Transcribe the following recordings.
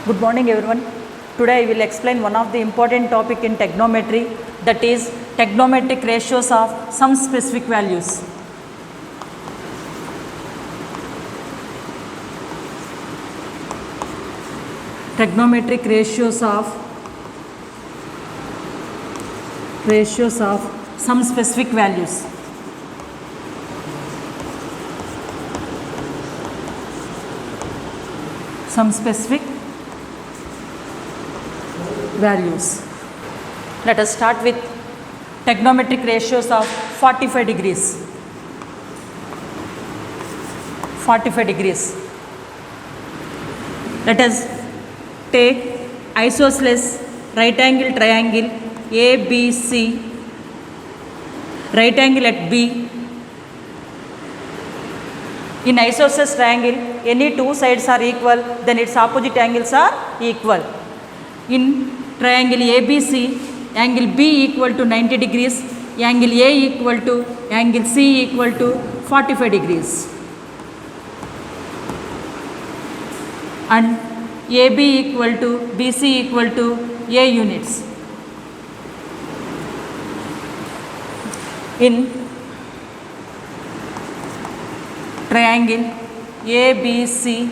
Good morning everyone. Today I will explain one of the important topic in trigonometry, that is trigonometric ratios of some specific values. Trigonometric ratios of some specific values. Some specific values. Let us start with trigonometric ratios of 45 degrees. 45 degrees. Let us take isosceles right angle triangle ABC, right angle at B. In isosceles triangle, any two sides are equal, then its opposite angles are equal. In triangle ABC, angle B equal to 90 degrees, angle A equal to angle C equal to 45 degrees. And AB equal to BC equal to A units. In triangle ABC,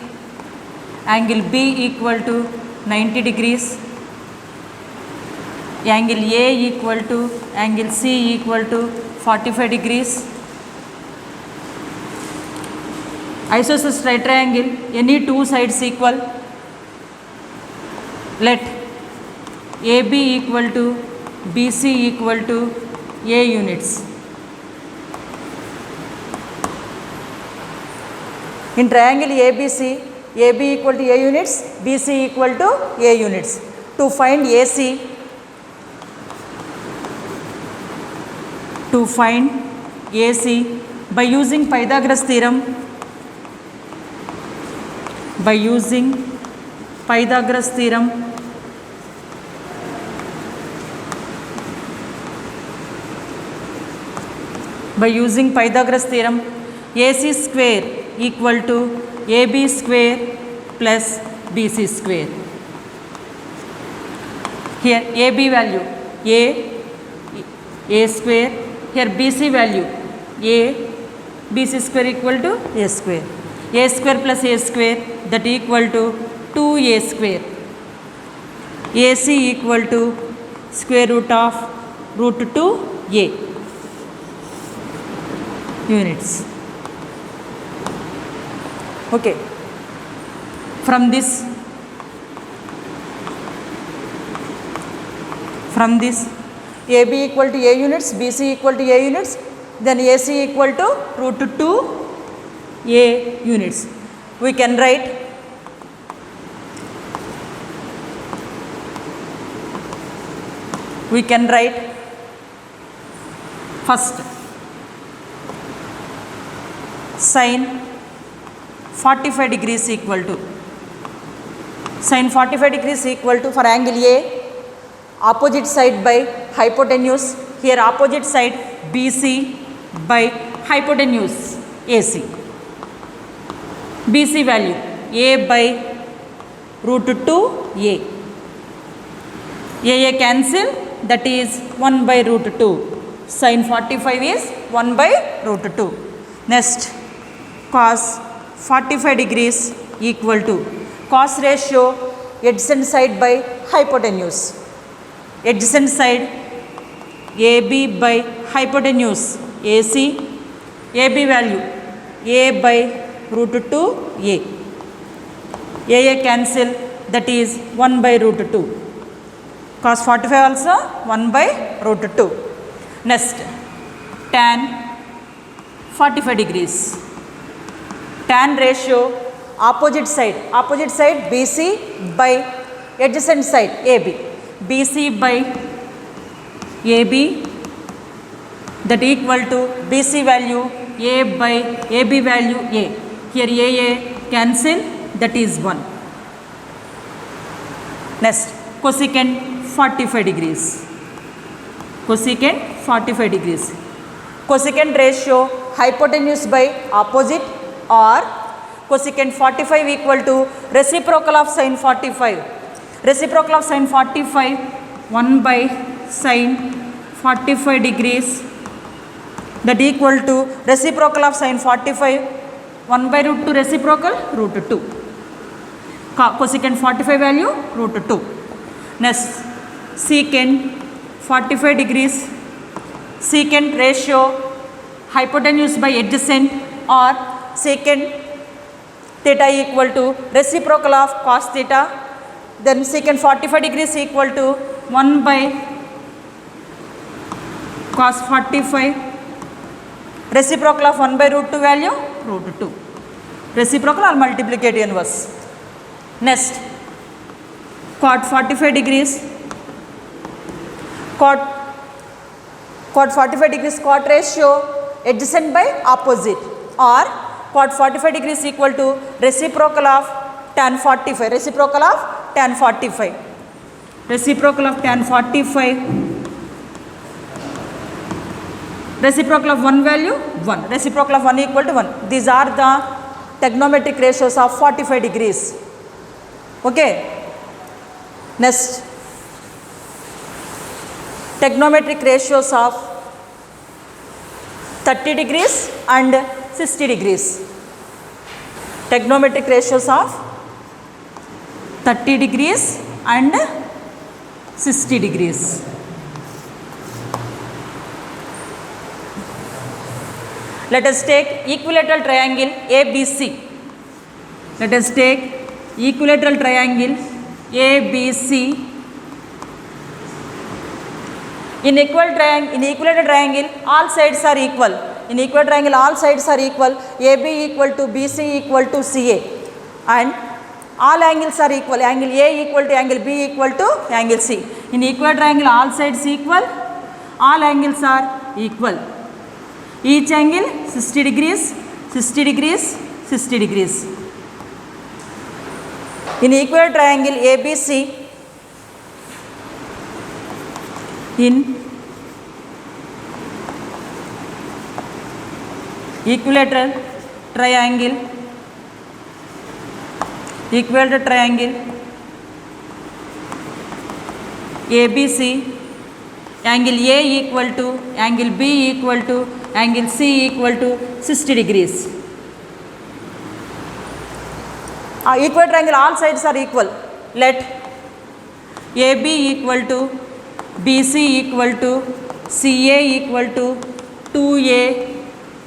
angle B equal to 90 degrees, angle A equal to angle C equal to 45 degrees. Isosceles right triangle, any two sides equal, let AB equal to BC equal to A units. In triangle ABC, AB equal to A units, BC equal to A units. To find AC, by using Pythagoras theorem, by using Pythagoras theorem, AC square equal to AB square plus BC square. Here AB value A square, here BC value BC square equal to A square. A square plus A square, that equal to 2A square. AC equal to square root of root 2A units. Okay. From this AB equal to A units, BC equal to A units, then AC equal to root 2A units. We can write first sin 45 degrees equal to for angle A, opposite side by hypotenuse, here opposite side BC by hypotenuse AC. BC value A by root 2A. AA cancel, that is 1 by root 2. Sin 45 is 1 by root 2. Next, cos 45 degrees equal to cos ratio adjacent side by hypotenuse. Adjacent side AB by hypotenuse AC. AB value A by root 2A. AA cancel, that is 1 by root 2. Cos 45 also 1 by root 2. Next, tan 45 degrees. Tan ratio opposite side BC by adjacent side AB. BC by AB, that equal to BC value A by AB value A. Here AA cancel, that is 1. Next, cosecant 45 degrees. Cosecant ratio hypotenuse by opposite or cosecant 45 equal to reciprocal of sin 45. Reciprocal of sin 45, 1 by sin 45 degrees, that equal to reciprocal of sin 45, 1 by root 2 reciprocal, root 2. Cosecant 45 value, root 2. Next, secant 45 degrees, secant ratio hypotenuse by adjacent, or secant theta equal to reciprocal of cos theta, then secant 45 degrees equal to 1 by cos 45, reciprocal of 1 by root 2 value, root 2. Reciprocal or multiplicative inverse. Next, cot 45 degrees, cot 45 degrees cot ratio adjacent by opposite, or cot 45 degrees equal to reciprocal of tan 45, reciprocal of tan 45, reciprocal of tan 45, reciprocal of 1 value 1, reciprocal of 1 equal to 1. These are the trigonometric ratios of 45 degrees. Okay. Next, trigonometric ratios of 30 degrees and 60 degrees. Trigonometric ratios of 30 degrees and 60 degrees. Let us take equilateral triangle ABC. Let us take equilateral triangle ABC. In equilateral triangle, all sides are equal. In equilateral triangle, all sides are equal. AB equal to BC equal to CA, and all angles are equal. Angle A equal to angle B equal to angle C. In equilateral triangle, all sides equal. All angles are equal. Each angle 60 degrees, 60 degrees, 60 degrees. In equilateral triangle ABC, in equilateral triangle ABC, angle A equal to angle B equal to angle C equal to 60 degrees. Equilateral triangle, all sides are equal. Let AB equal to BC equal to CA equal to 2A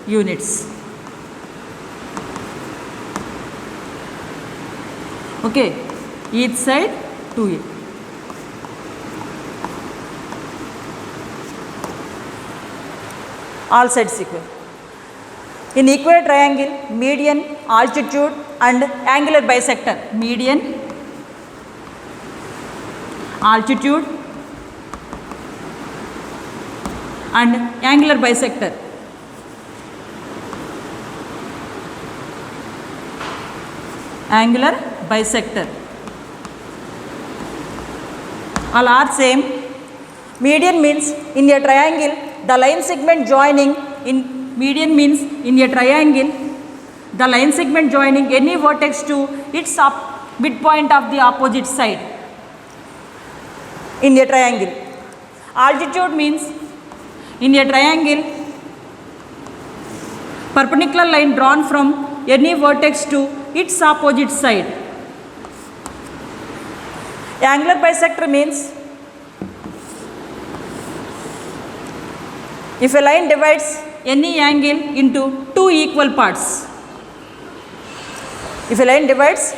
units. Okay, each side 2A. All sides equal. In equilateral triangle, median, altitude and angular bisector. Median, altitude and angular bisector. Angular bisector. All are same. Median means in a triangle, the line segment joining median means in a triangle, the line segment joining any vertex to its midpoint of the opposite side in a triangle. Altitude means in a triangle, perpendicular line drawn from any vertex to its opposite side. Angular bisector means if a line divides any angle into two equal parts. If a line divides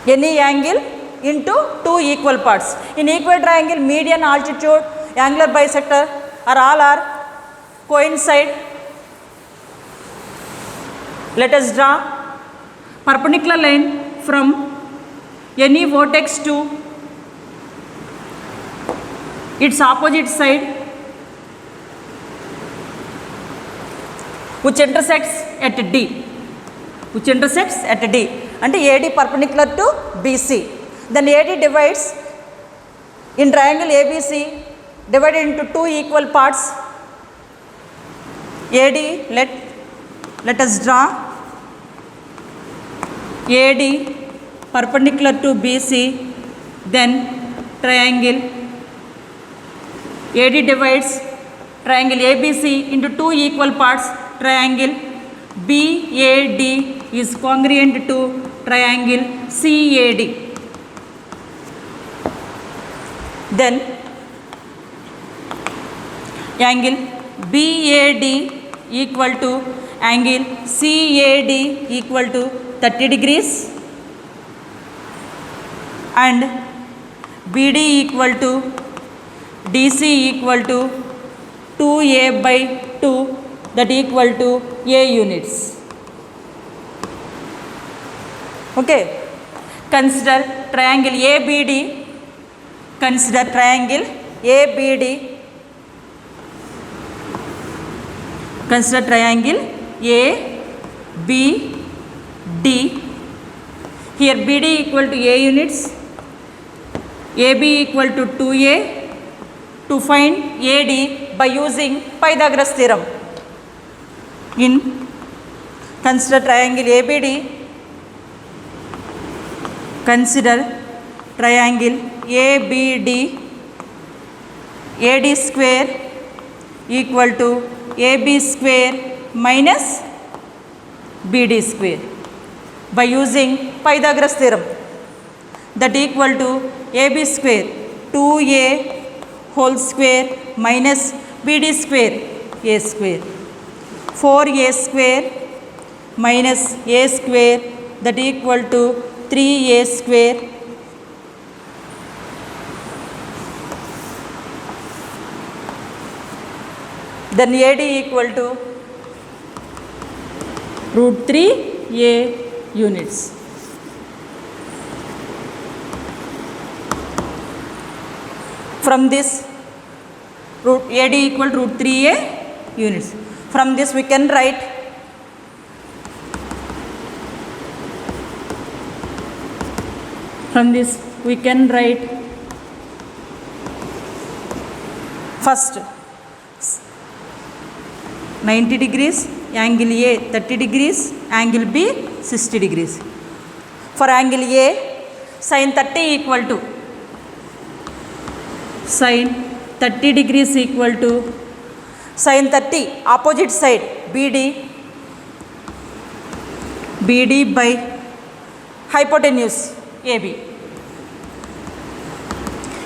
any angle into two equal parts. In equilateral triangle, median, altitude, angular bisector are coincide. Let us draw perpendicular line from any vertex to its opposite side, which intersects at D. Which intersects at D. And AD perpendicular to BC. Then AD divides in triangle ABC, divided into two equal parts. AD, let us draw AD perpendicular to BC, then triangle AD divides triangle ABC into two equal parts. Triangle BAD is congruent to triangle CAD. Then angle BAD equal to angle CAD equal to 30 degrees and BD equal to DC equal to 2A by 2, that equal to A units. Okay. Consider triangle ABD. Consider triangle ABD. Consider triangle ABD. Here BD equal to A units, AB equal to 2A. To find AD by using Pythagoras theorem. In consider triangle ABD. Consider triangle ABD. AD square equal to AB square minus BD square by using Pythagoras theorem, that equal to AB square 2A whole square minus BD square A square, 4A square minus A square, that equal to 3A square. Then AD equal to root 3A units. From this, root AD equal to root 3A units. From this we can write first 90 degrees, angle A 30 degrees, angle B 60 degrees. For angle A, sin 30 equal to sin 30 degrees equal to sin 30 opposite side BD by hypotenuse AB.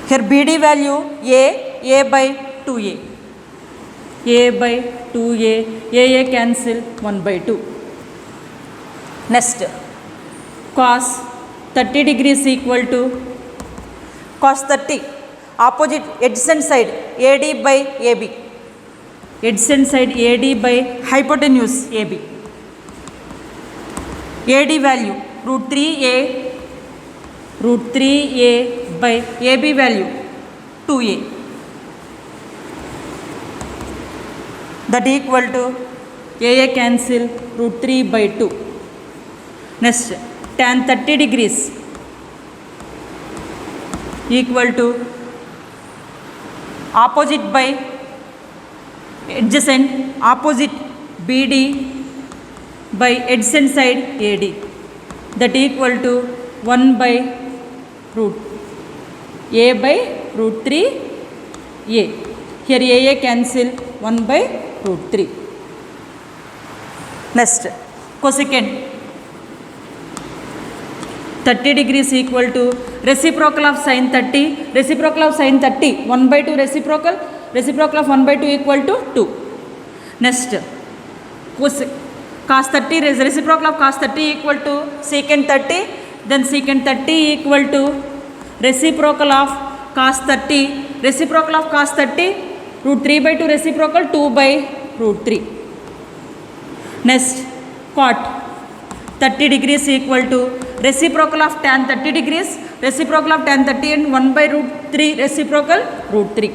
Here BD value A by 2A. A by 2A, AA cancel 1 by 2. Next, cos 30 degrees equal to cos 30 opposite adjacent side AD by AB. Adjacent side AD by hypotenuse AB. AD value root 3A by AB value 2A. That equal to AA cancel root 3 by 2. Next, tan 30 degrees equal to opposite by adjacent, opposite BD by adjacent side AD, that equal to 1 by root A by root 3 A. Here AA cancel 1 by root 3. Next, cosecant 30 degrees equal to reciprocal of sin 30, reciprocal of sin 30 1 by 2 reciprocal, reciprocal of 1 by 2 equal to 2. Next, cos 30 reciprocal of cos 30 equal to secant 30, then secant 30 equal to reciprocal of cos 30, reciprocal of cos 30 root 3 by 2 reciprocal 2 by root 3. Next, cot 30 degrees equal to reciprocal of tan 30 degrees, reciprocal of tan 30 and 1 by root 3 reciprocal root 3.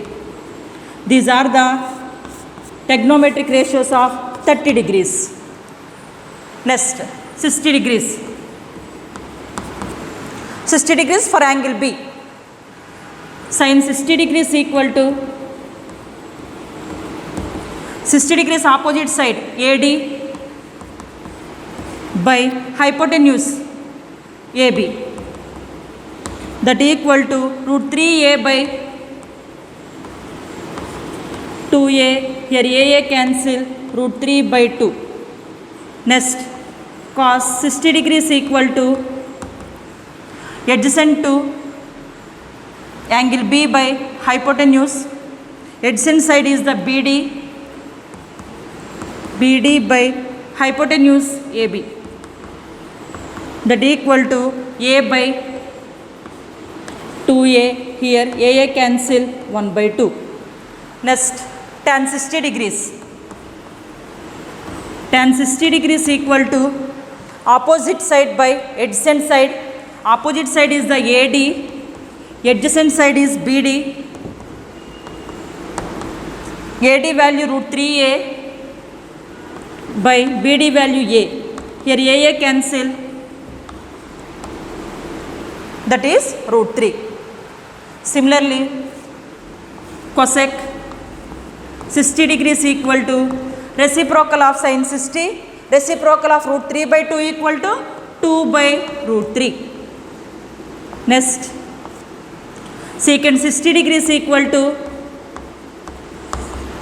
These are the trigonometric ratios of 30 degrees. Next, 60 degrees. 60 degrees for angle B. Sin 60 degrees equal to 60 degrees opposite side AD by hypotenuse AB, that equal to root 3a by 2a. Here a cancel, root 3 by 2. Next, cos 60 degrees equal to adjacent to angle B by hypotenuse. Adjacent side is the BD, BD by hypotenuse AB, that equal to a by 2a. Here a cancel, 1 by 2. Next, tan 60 degrees. Tan 60 degrees equal to opposite side by adjacent side. Opposite side is the AD, adjacent side is BD. AD value root 3a by BD value a. Here a cancel, that is root 3. Similarly, cosec 60 degrees equal to reciprocal of sin 60, reciprocal of root 3 by 2 equal to 2 by root 3. Next, secant 60 degrees equal to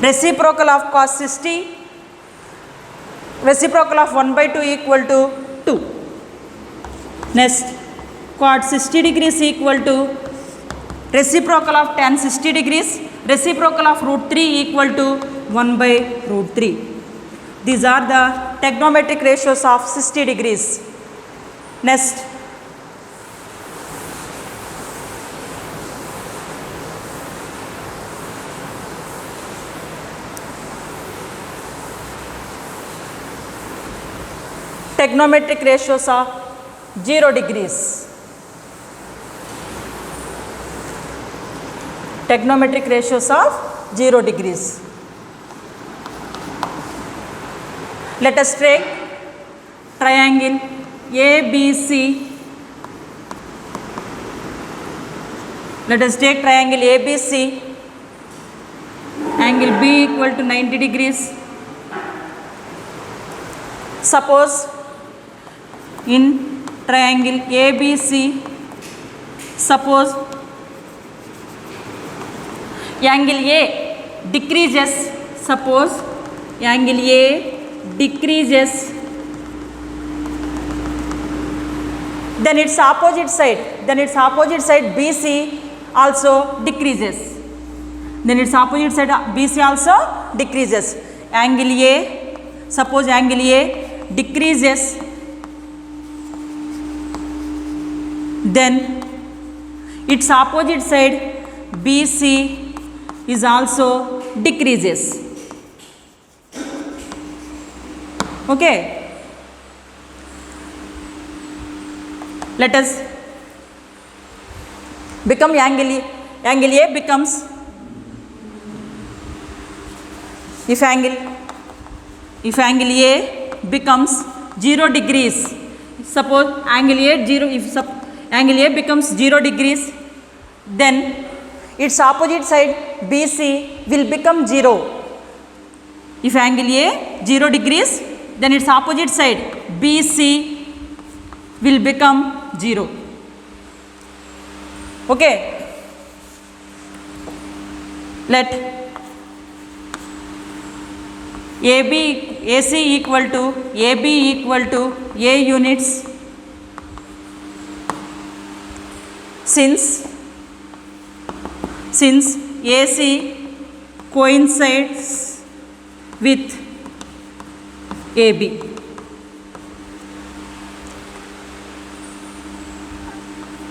reciprocal of cos 60, reciprocal of 1 by 2 equal to 2. Next, cot 60 degrees equal to reciprocal of tan 60 degrees, reciprocal of root 3 equal to 1 by root 3. These are the trigonometric ratios of 60 degrees. Next, trigonometric ratios of 0 degrees. Trigonometric ratios of 0 degrees. Let us take triangle ABC. Let us take triangle ABC. Angle B equal to 90 degrees. Suppose in triangle ABC, suppose angle A decreases, suppose angle A decreases, then its opposite side, BC also decreases, then its opposite side BC also decreases. Angle A, suppose angle A decreases, then its opposite side BC is also decreases. Okay, let us become angle A becomes, if angle A becomes 0 degrees, suppose angle A 0, if angle A becomes 0 degrees, then its opposite side BC will become 0. If angle A 0 degrees, then its opposite side BC will become 0. Okay, let AC equal to AB equal to A units, since AC coincides with AB.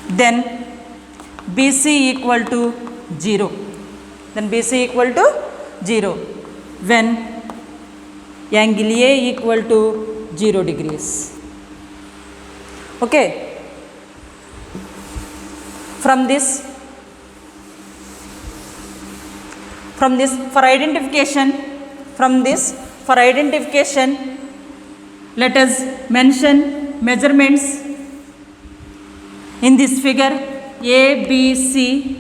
Then BC equal to 0. Then BC equal to 0 when angle A equal to 0 degrees. Okay. From this for identification, let us mention measurements in this figure A, B, C.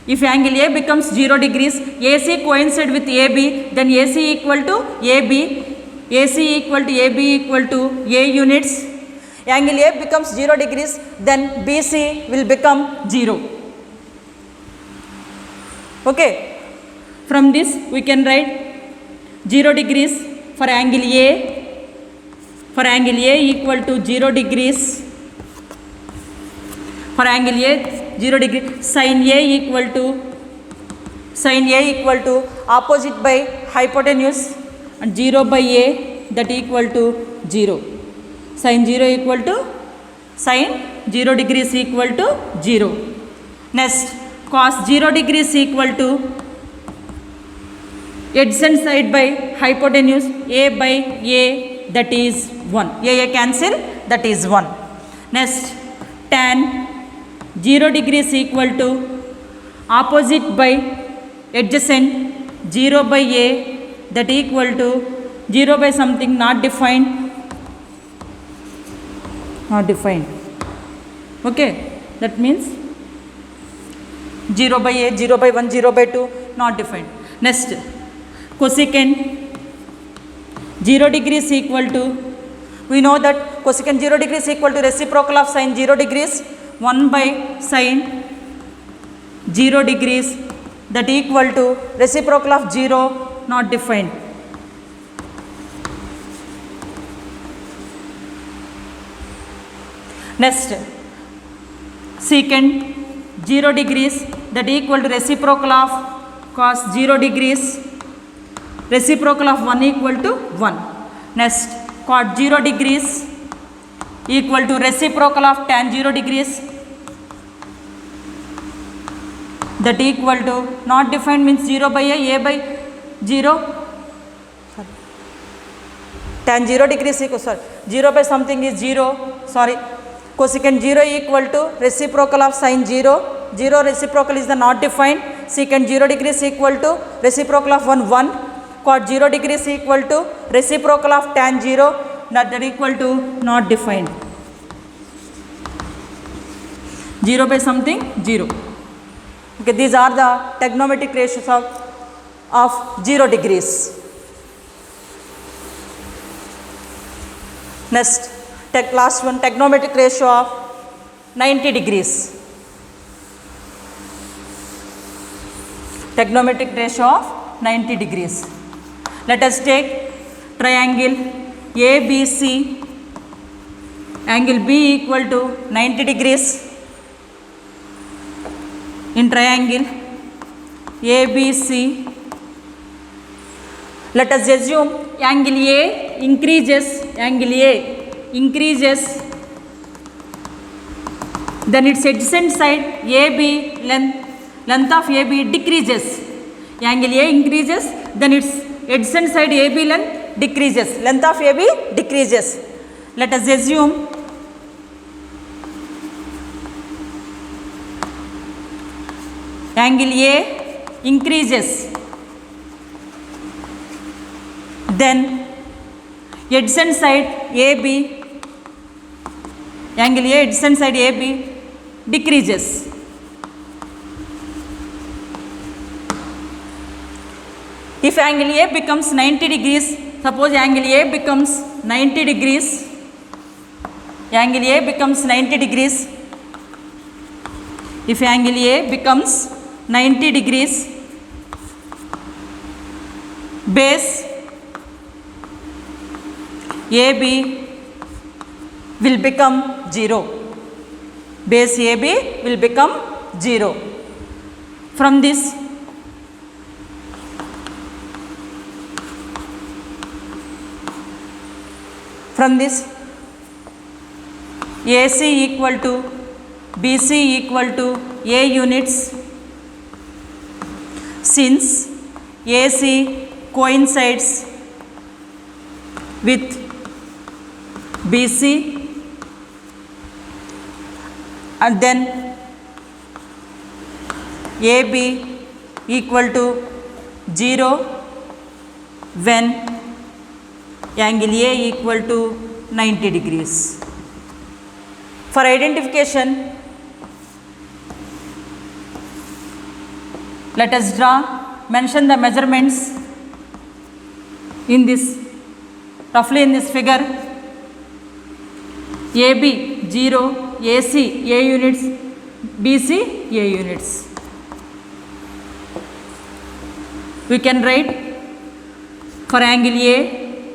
If angle A becomes 0 degrees, AC coincide with AB, then AC equal to AB equal to A units. Angle A becomes 0 degrees, then BC will become 0. Okay. From this we can write 0 degrees for angle A. For angle A equal to 0 degrees. For angle A 0 degree, sin A equal to opposite by hypotenuse and 0 by A, that equal to 0. Sin 0 degrees equal to 0. Next, cos 0 degrees equal to adjacent side by hypotenuse A by A, that is 1. A cancel, that is 1. Next, tan 0 degrees equal to opposite by adjacent 0 by A, that equal to 0 by something not defined. Okay, that means 0 by A, 0 by 1, 0 by 2, not defined. Next, cosecant 0 degrees equal to, we know that cosecant 0 degrees equal to reciprocal of sin 0 degrees, 1 by sin 0 degrees, that equal to reciprocal of 0, not defined. Next, secant 0 degrees, that equal to reciprocal of cos 0 degrees, reciprocal of 1 equal to 1. Next, cot 0 degrees equal to reciprocal of tan 0 degrees, that equal to not defined means 0 by A by 0. Tan 0 degrees equal, 0 by something is 0, cosecant 0 equal to reciprocal of sin 0, 0 reciprocal is the not defined, secant 0 degrees equal to reciprocal of 1, cot 0 degrees equal to reciprocal of tan 0, that equal to not defined. 0 by something 0. Okay, these are the trigonometric ratios of 0 degrees. Next, last one, trigonometric ratio of 90 degrees. Trigonometric ratio of 90 degrees. Let us take triangle ABC, angle B equal to 90 degrees. In triangle ABC, let us assume angle A increases, then its adjacent side AB, length of AB decreases. Angle A increases, then its adjacent side AB length decreases, length of AB decreases. Let us assume angle A increases, then adjacent side AB, angle A adjacent side AB decreases. If angle A becomes 90 degrees, suppose angle A becomes 90 degrees, angle A becomes 90 degrees, if angle A becomes 90 degrees, base AB will become 0. Base AB will become 0. From this, AC equal to BC equal to A units, since AC coincides with BC, and then AB equal to 0 when angle A equal to 90 degrees. For identification, let us mention the measurements in this, roughly in this figure. AB 0, AC A units, BC A units. We can write for angle A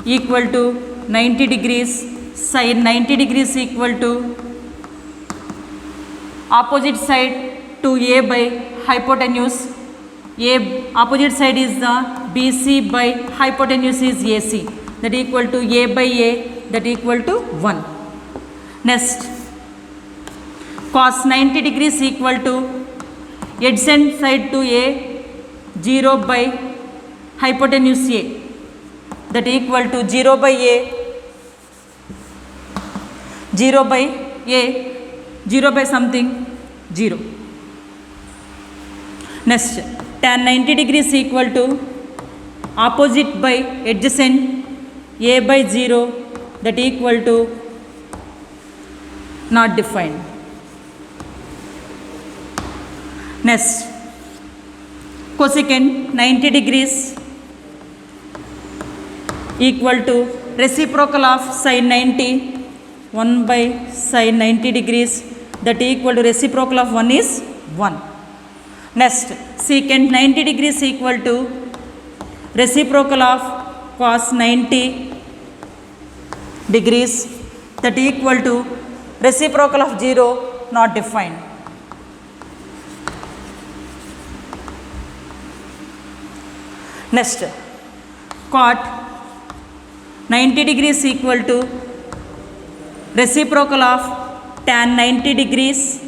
equal to 90 degrees, sine 90 degrees equal to opposite side to A by hypotenuse. A opposite side is the BC by hypotenuse is AC, that equal to A by A, that equal to 1. Next, cos 90 degrees equal to adjacent side to A 0 by hypotenuse A, that equal to 0 by A, 0 by A, 0 by something 0. Next, tan 90 degrees equal to opposite by adjacent A by 0, that equal to not defined. Next, cosecant 90 degrees equal to reciprocal of sin 90, 1 by sin 90 degrees, that equal to reciprocal of 1 is 1. Next, secant 90 degrees equal to reciprocal of cos 90 degrees, that equal to reciprocal of 0 not defined. Next, cot 90 degrees equal to reciprocal of tan 90 degrees.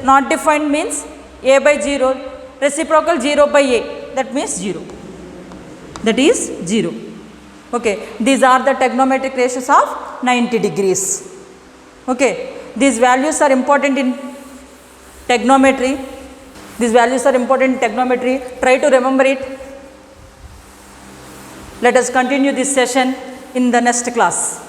Not defined means A by 0, reciprocal 0 by A, that means 0, that is 0. Okay, these are the trigonometric ratios of 90 degrees. Okay, these values are important in trigonometry. These values are important in trigonometry. Try to remember it. Let us continue this session in the next class.